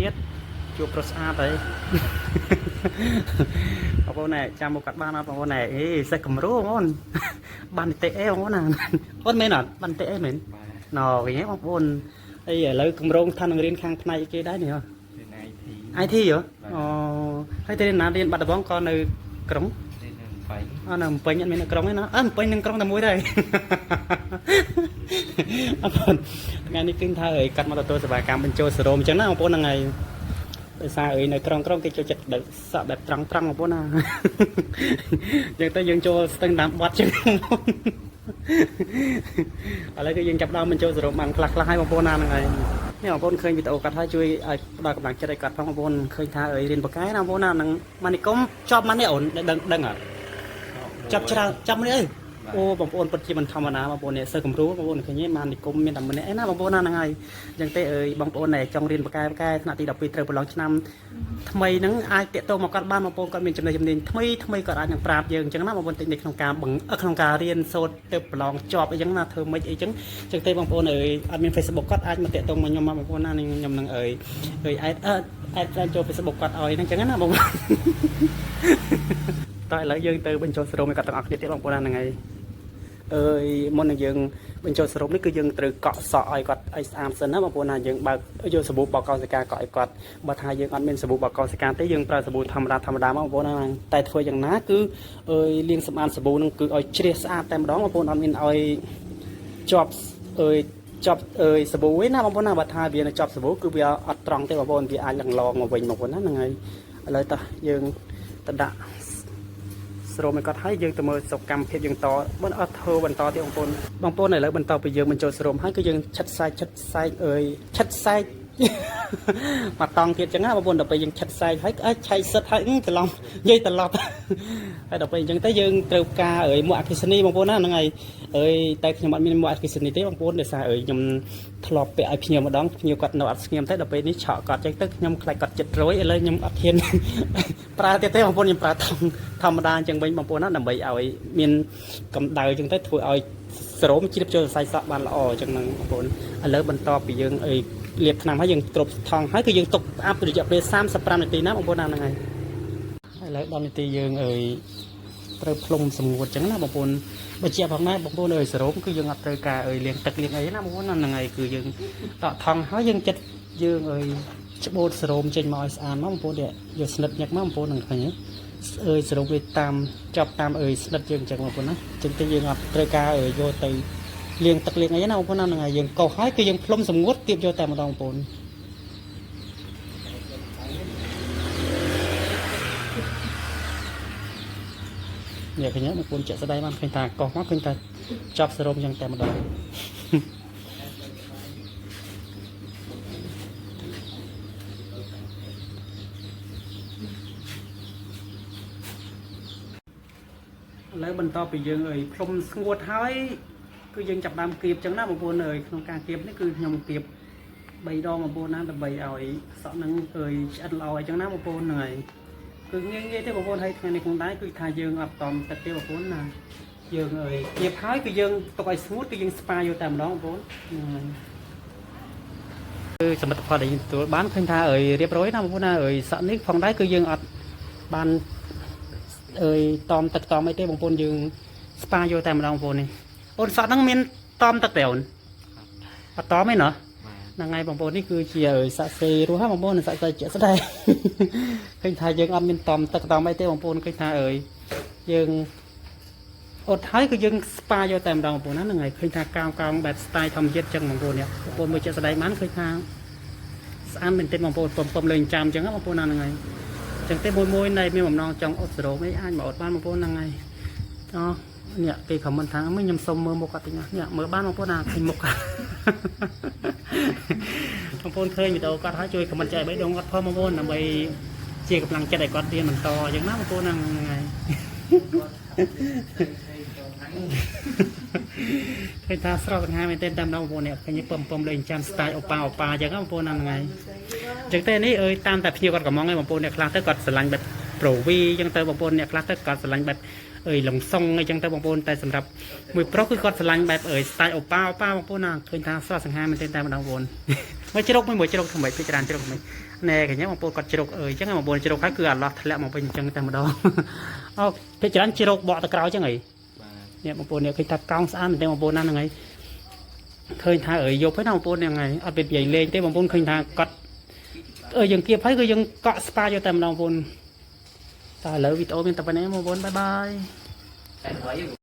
ទៀតជួបប្រុសស្អាតហើយបងប្អូនណែចាំមកកាត់បានអត់បងប្អូនណែអេសេះគំរូបងប្អូនបានតិអេបងប្អូនណាអូនមែនអត់បានតិអេមែនណ៎វិញហ៎បងប្អូនអីឥឡូវគម្រោងថានឹងរៀនខាងផ្នែកគេដែរនេះហ៎ IT ហ៎អូហើយទៅណារៀនបាត់ដំបងក៏នៅក្រុងអត់នៅពេញអត់មាននៅក្រុងទេណាពេញនឹងក្រុងតែមួយដែរអត់បងថ្ងៃនេះគិតថាកាត់មកទទួលសេវាកម្មបញ្ចូលសរោមអញ្ចឹងណាបងប្អូនហ្នឹងហើយដោយសារនៅក្រុងគេចូលចិត្តសក់បែបត្រង់បងប្អូនណាអញ្ចឹងទៅយើងចូលស្ទឹងតាមបាត់អញ្ចឹងឥឡូវគឺយើងចាប់ដើមបញ្ចូលសរោមបានខ្លះហើយបងប្អូនណាហ្នឹងហើយនេះបងប្អូនឃើញវីដេអូកាត់ហើយជួយឲ្យផ្ដល់កម្លាំងចិត្តឲ្យកាត់ផងបងប្អូនឃើញថារៀនបកែណាបងប្អូនណានឹងម៉ានិកុំជាប់ម៉ានេះអូនដឹងអត់ចាប់ច្រើនចាប់នេះអីអូបងប្អូនពិតជាមិនធម្មតាបងប្អូននេះសិស្សគំរូបងប្អូនឃើញទេម៉ានិកុំមានតែម្នាក់ឯណាបងប្អូនណាហ្នឹងហើយអញ្ចឹងទេបងប្អូនដែលចង់រៀនបកែថ្នាក់ទី12ត្រូវប្រឡងឆ្នាំថ្មីហ្នឹងអាចតាក់ទងមកកាត់បានបងប្អូនគាត់មានចំណេះជំនាញថ្មីគាត់អាចនឹងប្រាប់យើងអញ្ចឹងណាបងប្អូនតិចក្នុងការរៀនសូត្រទៅប្រឡងជាប់អីចឹងណាធ្វើម៉េចអីចឹងអញ្ចឹងទេបងប្អូនអត់មាន Facebook គាត់អាចមកតាក់ទងមកខ្ញុំមកបងប្អូនណាខ្ញុំនឹងអាចចូល Facebook គាត់ឲ្យហ្នឹងអញ្ចឹងណាបងប្អូនតោះឥឡូវយើងទៅបញ្ចូលសរុបឲ្យគាត់ទាំងអស់គ្នាទៀតបងប្អូនណាហ្នឹងហើយមុននឹងយើងបញ្ចូលសរុបនេះគឺយើងត្រូវកក់សក់ឲ្យគាត់ឲ្យស្អាតសិនណាបងប្អូនណាយើងបើកយកសាប៊ូបោកកោសិកាកក់ឲ្យគាត់បើថាយើងអត់មានសាប៊ូបោកកោសិកាទេយើងប្រើសាប៊ូធម្មតាមកបងប្អូនណាតែធ្វើយ៉ាងណាគឺលាងសម្អាតសាប៊ូនឹងគឺឲ្យជ្រះស្អាតតែម្ដងបងប្អូនអត់មានឲ្យជាប់សាប៊ូឯណាបងប្អូនណាបើថាវានៅជាប់សាប៊ូគឺវាអត់ត្រង់ទេបងប្អូនវាអាចឡងមកវិញបងប្អូនណាហ្នឹងហើយឥឡូវតោះយើងទៅដាក់ស្រោមឲ្យគាត់ហើយយើងទៅមើលសកម្មភាពយើងតមិនអត់ធ្វើបន្តទៀតបងប្អូនឥឡូវបន្តពីយើងបញ្ចូលស្រោមហើយគឺយើងឆិតសែកមកតង់ទៀតចឹងណាបងប្អូនដល់ពេលយើងឆិតសែកហើយអាចឆៃសិតហើយច្រឡំនិយាយត្រឡប់ហើយដល់ពេលអញ្ចឹងទៅយើងត្រូវការមួកអគ្គិសនីបងប្អូនណាហ្នឹងហើយតែខ្ញុំអត់មានមួកអគ្គិសនីទេបងប្អូនដោយសារខ្ញុំធ្លាប់ពាក់ឲ្យភ្ញៀវម្ដងភ្ញៀវគាត់នៅអត់ស្ងៀមទេដល់ពេលនេះឆក់គាត់ចឹងទៅខ្ញុំខ្លាចគាត់ចិត្តរយឥឡូវខ្ញុំអត់ហ៊ានប្រើទៀតទេបងប្អូនខ្ញុំប្រើធម្មតាអញ្ចឹងវិញបងប្អូនណាដើម្បីឲ្យមានកម្ដៅអញ្ចឹងទៅធ្វើឲ្យសរោមជ្រាបចូលសរសៃសក់បានល្អអញ្ចឹងហ្នឹងបងប្អូនឥឡូវបន្តពីយើងលាបថ្នាំហើយយើងគ្រប់ថងហើយគឺយើងទុកអាប់រយៈពេល35នាទីណាបងប្អូនណាហ្នឹងហើយឥឡូវ10នាទីយើងត្រូវផ្លុំសម្ងួតអញ្ចឹងណាបងប្អូនបើជាផងណាបងប្អូនសរោមគឺយើងអត់ត្រូវការលាងទឹកលាងអីណាបងប្អូនណាហ្នឹងហើយគឺយើងតក់ថងហើយយើងចិត្តយើងច្បូតសរោមចេញមកឲ្យស្អាតមកបងប្អូនយកស្និតញឹកមកបងប្អូនហ្នឹងឃើញទេសរោមវាតាមចាប់តាមស្និតយើងអញ្ចឹងបងប្អូនណាអញ្ចឹងទៅយើងអត់ត្រូវការយកទៅលាងទឹកលាងអីណាបងប្អូនណាហ្នឹងហើយយើងកោសហើយគឺយើងផ្លុំសម្ងួតទៀតយកតែម្ដងបងប្អូននេះឃើញបងប្អូនចាក់ស្ដាយបានឃើញថាកោសមកឃើញថាចាប់សរោមយ៉ាងតែម្ដងឥឡូវបន្តពីយើងផ្លុំស្ងួតហើយគឺយើងចាប់ដើមគៀបចឹងណាបងប្អូនក្នុងការគៀបនេះគឺខ្ញុំគៀប3ដងបងប្អូនណាដើម្បីឲ្យសក់ហ្នឹងឆ្អិនល្អអញ្ចឹងណាបងប្អូនហ្នឹងហើយគឺងាយទេបងប្អូនហើយថ្ងៃនេះផងដែរគឺថាយើងអត់តទឹកទេបងប្អូនណាយើងគៀបហើយគឺយើងទុកឲ្យស្ងួតគឺយើងស្ប៉ាយកតែម្ដងបងប្អូនគឺសមិទ្ធផលដែលយើងទទួលបានឃើញថារៀបរយណាបងប្អូនណាសក់នេះផងដែរគឺយើងអត់បានតមទឹកតមអីទេបងប្អូនយើងស្ប៉ាយកតែម្ដងបងប្អូននេះអូនសក់ហ្នឹងមានតមទឹកទេអូនអត់តមទេណោះហ្នឹងហើយបងប្អូននេះគឺជាសាក់សេរស់ហ្នឹងបងប្អូនសាក់សេជាក់ស្ដែងឃើញថាយើងអត់មានតមទឹកតមអីទេបងប្អូនឃើញថាយើងអត់ហើយគឺយើងស្ប៉ាយកតែម្ដងបងប្អូនហ្នឹងហើយឃើញថាកោងបែបស្ទាយធម្មជាតិចឹងបងប្អូននេះបងប្អូនមើលជាក់ស្ដែងបានឃើញថាស្អាតមែនទេបងប្អូនពុំលេងចាំចឹងបងប្អូនហ្នឹងហើយចឹងទេមួយនៃមានបំណងចង់អត់សរោមអីអាចមកអត់បានបងប្អូនហ្នឹងហើយនេះគេខមមិនថាខ្ញុំសុំមើលមុខគាត់តិចណានេះមើលបានបងប្អូនណាឃើញមុខបងប្អូនឃើញវីដេអូគាត់ហើយជួយខមមិនចែក3ដងគាត់ផងបងប្អូនដើម្បីជាកម្លាំងចិត្តឲ្យគាត់រៀនបន្តអញ្ចឹងណាបងប្អូនហ្នឹងហើយឃើញថាស្រស់សង្ហាមែនទេតាមបងប្អូននេះឃើញពំលេងចាំស្ទាយអូប៉ាអញ្ចឹងបងប្អូនហ្នឹងហើយអញ្ចឹងទេនេះតាមតែភ្ញៀវគាត់កំងឯងបងប្អូនអ្នកខ្លះទៅគាត់ស្រឡាញ់បែបប្រូវីអញ្ចឹងទៅបងប្អូនអ្នកខ្លះទៅគាត់ស្រឡាញ់បែបលងសុងអីចឹងទៅបងប្អូនតែសម្រាប់មួយប្រុសគឺគាត់ស្រឡាញ់បែបស្ទាយអូប៉ាបងប្អូនណាឃើញថាស្រស់សង្ហាមែនទេតែម្ដងបងប្អូនមកជ្រុកមួយជ្រុកថ្មីពីច្រើនជ្រុកថ្មី nè cái nhớ mà bồn còn chịu chắc là mà bồn chịu khác cứ ăn lọt lẹ mà bên chân tầm đó ô thế chỉ ăn chịu bỏ tờ cáo chứ ngày nè mà bồn nè khi tập cao sáng mình đem mà bồn ăn ngày khơi thà ở vô phải nào bồn ngày ở bên dậy lên thế mà bồn khơi thà cọt ở dừng kia phải cứ dừng cọ spa cho tầm nào bồn ta lỡ video bên tập này mà bồn bye bye